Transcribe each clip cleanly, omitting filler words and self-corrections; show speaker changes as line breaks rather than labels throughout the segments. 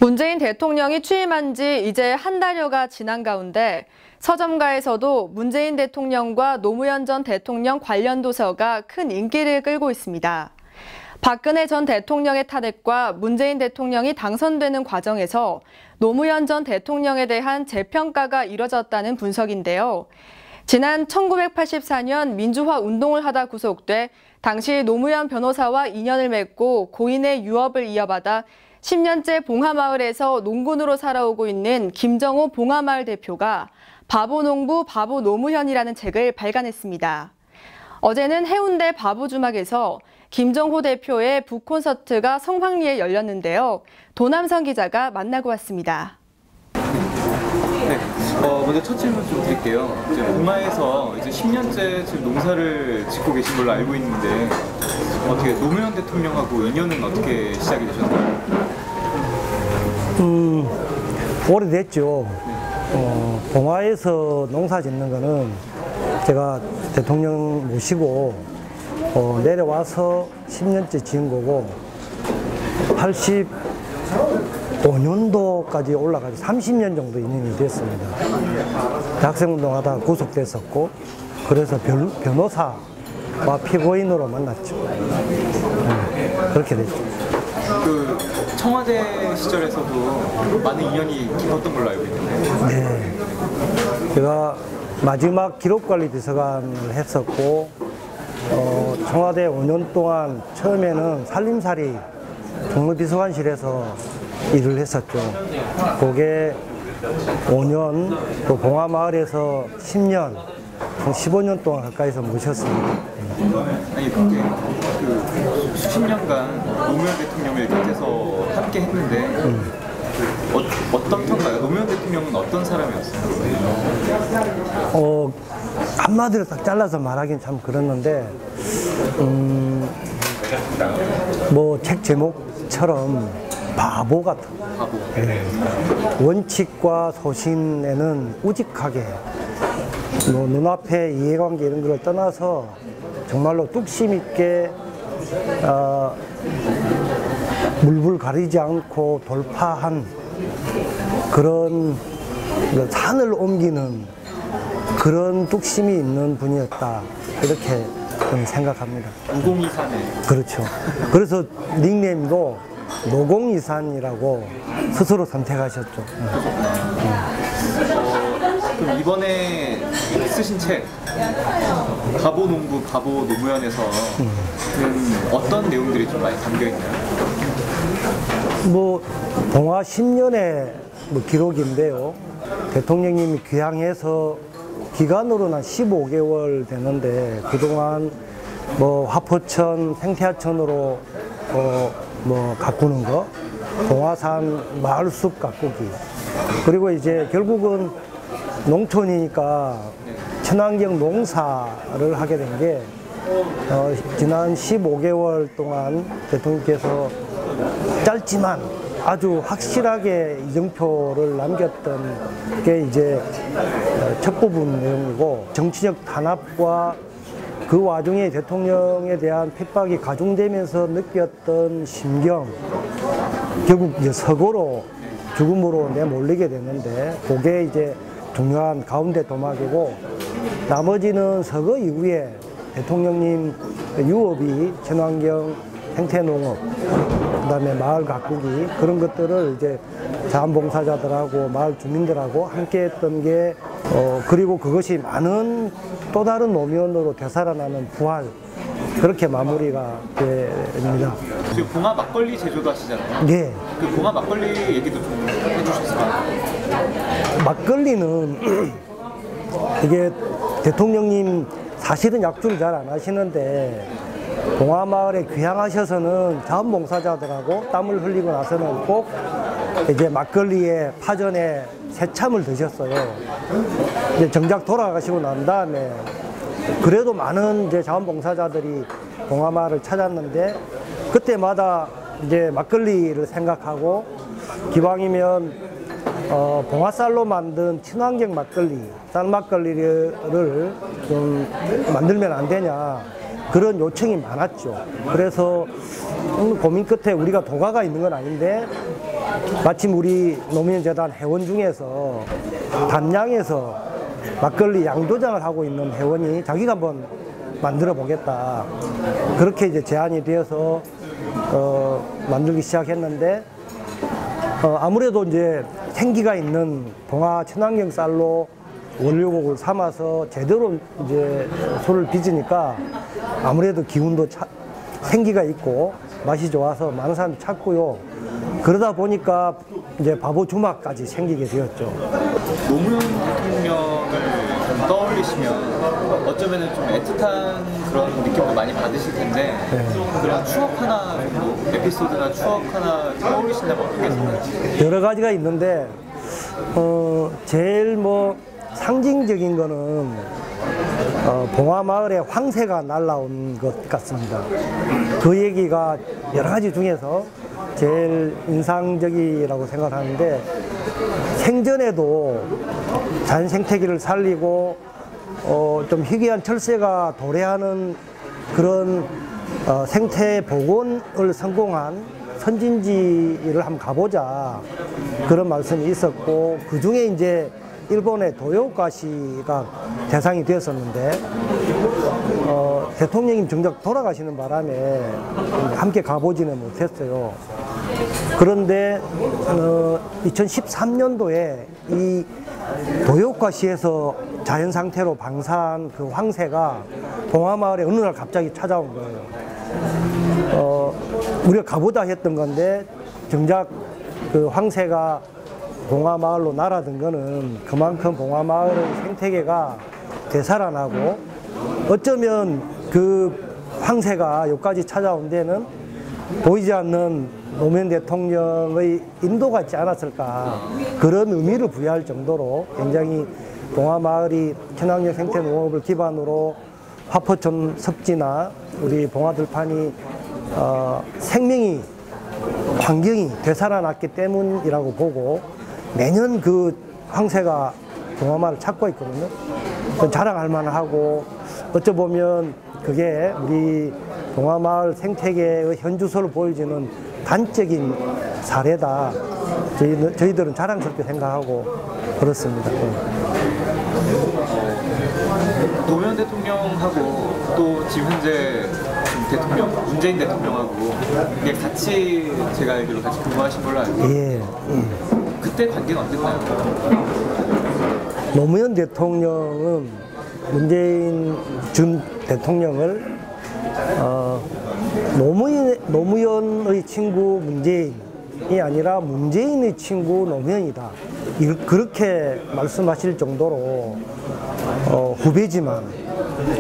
문재인 대통령이 취임한 지 이제 한 달여가 지난 가운데 서점가에서도 문재인 대통령과 노무현 전 대통령 관련 도서가 큰 인기를 끌고 있습니다. 박근혜 전 대통령의 탄핵과 문재인 대통령이 당선되는 과정에서 노무현 전 대통령에 대한 재평가가 이뤄졌다는 분석인데요. 지난 1984년 민주화 운동을 하다 구속돼 당시 노무현 변호사와 인연을 맺고 고인의 유업을 이어받아 10년째 봉하마을에서 농군으로 살아오고 있는 김정호 봉하마을 대표가 바보농부 바보노무현이라는 책을 발간했습니다. 어제는 해운대 바보주막에서 김정호 대표의 북콘서트가 성황리에 열렸는데요. 도남선 기자가 만나고 왔습니다.
네, 먼저 첫 질문 좀 드릴게요. 이제 봉하에서 이제 10년째 지금 농사를 짓고 계신 걸로 알고 있는데 어떻게 노무현 대통령하고 연연은 어떻게 시작이 되셨나요?
오래됐죠. 봉하에서 농사 짓는 거는 제가 대통령 모시고 내려와서 10년째 지은 거고 85년도까지 올라가서 30년 정도 인연이 됐습니다. 학생운동하다가 구속됐었고 그래서 변호사와 피고인으로 만났죠. 그렇게 됐죠.
그 청와대 시절에서도 많은 인연이 깊었던 걸로 알고 있는데.
네. 제가 마지막 기록관리비서관을 했었고 청와대 5년 동안 처음에는 살림살이 종로비서관실에서 일을 했었죠. 그게 5년, 또 봉하마을에서 10년, 총 15년 동안 가까이서 모셨습니다.
아니 그게 그 수십 년간 노무현 대통령을 곁에서 함께 했는데 어떻던가요? 노무현 대통령은 어떤 사람이었어요?
한마디로 딱 잘라서 말하기는 참 그렇는데 뭐 책 제목처럼 바보 같은
바보.
네. 원칙과 소신에는 우직하게 뭐 눈앞에 이해관계 이런 걸 떠나서 정말로 뚝심 있게 물불 가리지 않고 돌파한 그런 산을 옮기는 그런 뚝심이 있는 분이었다 이렇게 저는 생각합니다.
노공이산에.
그렇죠. 그래서 닉네임도 노공이산이라고 스스로 선택하셨죠.
그럼 이번에 쓰신 책 바보농부 바보노무현에서는 어떤 내용들이 좀 많이 담겨 있나요?
뭐 봉하 10년의 기록인데요. 대통령님이 귀향해서 기간으로는 15개월 되는데 그동안 뭐 화포천, 생태하천으로 뭐 가꾸는 거, 봉하산 마을숲 가꾸기, 그리고 이제 결국은 농촌이니까 친환경 농사를 하게 된 게 지난 15개월 동안 대통령께서 짧지만 아주 확실하게 이정표를 남겼던 게 이제 첫 부분 내용이고, 정치적 탄압과 그 와중에 대통령에 대한 핍박이 가중되면서 느꼈던 심경, 결국 이제 서거로 죽음으로 내몰리게 됐는데 그게 이제 중요한 가운데 도막이고, 나머지는 서거 이후에 대통령님 유업이 친환경 생태농업, 그다음에 마을 가꾸기, 그런 것들을 이제 자원봉사자들하고 마을 주민들하고 함께 했던 게 그리고 그것이 많은 또 다른 노면으로 되살아나는 부활, 그렇게 마무리가 됩니다.
지금 봉하 막걸리 제조도 하시잖아요.
네.
그 봉하 막걸리 얘기도 좀 해주셨을까요?
막걸리는 이게 대통령님 사실은 약주를 잘 안 하시는데 봉하마을에 귀향하셔서는 자원봉사자들하고 땀을 흘리고 나서는 꼭 이제 막걸리에 파전에 새참을 드셨어요. 이제 정작 돌아가시고 난 다음에 그래도 많은 이제 자원봉사자들이 봉하마을을 찾았는데 그때마다 이제 막걸리를 생각하고 기왕이면 봉하쌀로 만든 친환경 막걸리, 쌀막걸리를 좀 만들면 안 되냐, 그런 요청이 많았죠. 그래서 고민 끝에 우리가 도가가 있는 건 아닌데 마침 우리 노무현재단 회원 중에서 담양에서 막걸리 양조장을 하고 있는 회원이 자기가 한번 만들어 보겠다. 그렇게 이제 제안이 되어서 만들기 시작했는데 아무래도 이제 생기가 있는 봉화 친환경 쌀로 원료곡을 삼아서 제대로 이제 술을 빚으니까 아무래도 기운도 생기가 있고 맛이 좋아서 많은 사람들이 찾고요. 그러다 보니까 이제 바보 주막까지 생기게 되었죠.
노무현 대통령을 좀 떠올리시면 어쩌면은 좀 애틋한 그런 느낌도 많이 받으실 텐데 그런 추억 하나 정도, 에피소드나 추억 하나 떠올리신다면 어떻게 생각하세요?
여러 가지가 있는데 제일 뭐 상징적인 거는 봉화마을에 황새가 날라온 것 같습니다. 그 얘기가 여러 가지 중에서 제일 인상적이라고 생각하는데 생전에도 자연 생태계를 살리고 좀 희귀한 철새가 도래하는 그런 생태 복원을 성공한 선진지를 한번 가보자 그런 말씀이 있었고 그 중에 이제 일본의 도요오카시가 대상이 되었었는데 대통령님 정작 돌아가시는 바람에 함께 가보지는 못했어요. 그런데 2013년도에 이 도요오카시에서 자연 상태로 방사한 그 황새가 봉화마을에 어느 날 갑자기 찾아온 거예요. 우리가 가보자 했던 건데 정작 그 황새가 봉화마을로 날아든 거는 그만큼 봉화마을의 생태계가 되살아나고 어쩌면 그 황새가 여기까지 찾아온 데는 보이지 않는 노무현 대통령의 인도가 있지 않았을까 그런 의미를 부여할 정도로 굉장히 봉화마을이 친환경 생태 농업을 기반으로 화포천 섭지나 우리 봉화들판이 생명이 환경이 되살아났기 때문이라고 보고 매년 그 황새가 봉화마을을 찾고 있거든요. 자랑할 만하고 어쩌 보면 그게 우리 봉화마을 생태계의 현주소를 보여주는 단적인 사례다. 저희들은 자랑스럽게 생각하고 그렇습니다.
노무현 대통령하고 또 지금 현재 대통령, 문재인 대통령하고 이게 같이 제가 알기로 같이 근무하신 걸로 알고 있어요.
예.
그때 관계는 어땠나요?
노무현 대통령은 문재인 전 대통령을 노무현의 친구 문재인이 아니라 문재인의 친구 노무현이다. 그렇게 말씀하실 정도로 후배지만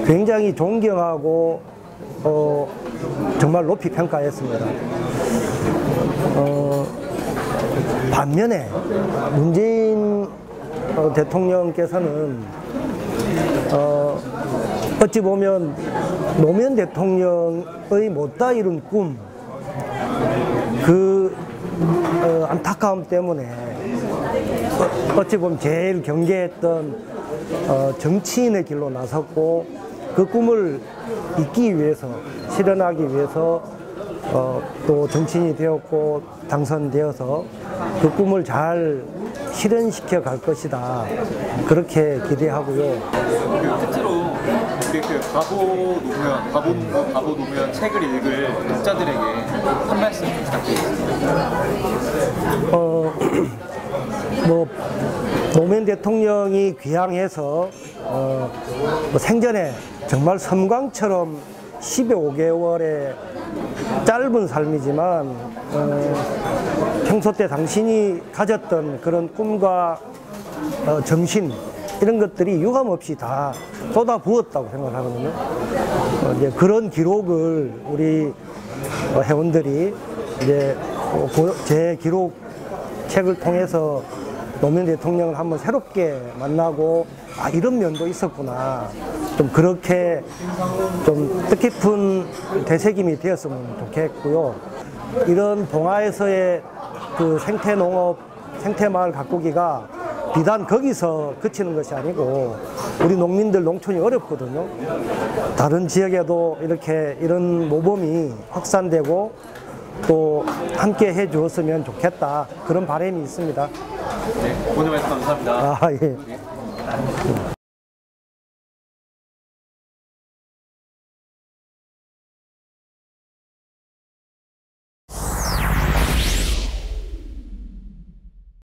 굉장히 존경하고 정말 높이 평가했습니다. 반면에 문재인 대통령께서는 어찌 보면 노무현 대통령의 못다 이룬 꿈, 그 안타까움 때문에 어찌 보면 제일 경계했던 정치인의 길로 나섰고 그 꿈을 잇기 위해서, 실현하기 위해서 또 정치인이 되었고 당선되어서 그 꿈을 잘 실현시켜 갈 것이다. 그렇게 기대하고요.
끝으로 그 바보 노무현 책을 읽을 독자들에게 한 말씀 부탁드리겠습니다.
뭐 노무현 대통령이 귀향해서 생전에 정말 섬광처럼 15개월의 짧은 삶이지만 평소 때 당신이 가졌던 그런 꿈과 정신 이런 것들이 유감없이 다 쏟아부었다고 생각하거든요. 이제 그런 기록을 우리 회원들이 이제 제 기록 책을 통해서 노무현 대통령을 한번 새롭게 만나고 아 이런 면도 있었구나 좀 그렇게 좀 뜻깊은 되새김이 되었으면 좋겠고요. 이런 봉화에서의 그 생태농업, 생태마을 가꾸기가 비단 거기서 그치는 것이 아니고 우리 농민들 농촌이 어렵거든요. 다른 지역에도 이렇게 이런 모범이 확산되고 또 함께 해 주었으면 좋겠다. 그런 바람이 있습니다.
네, 오늘 말씀 감사합니다.
아, 예.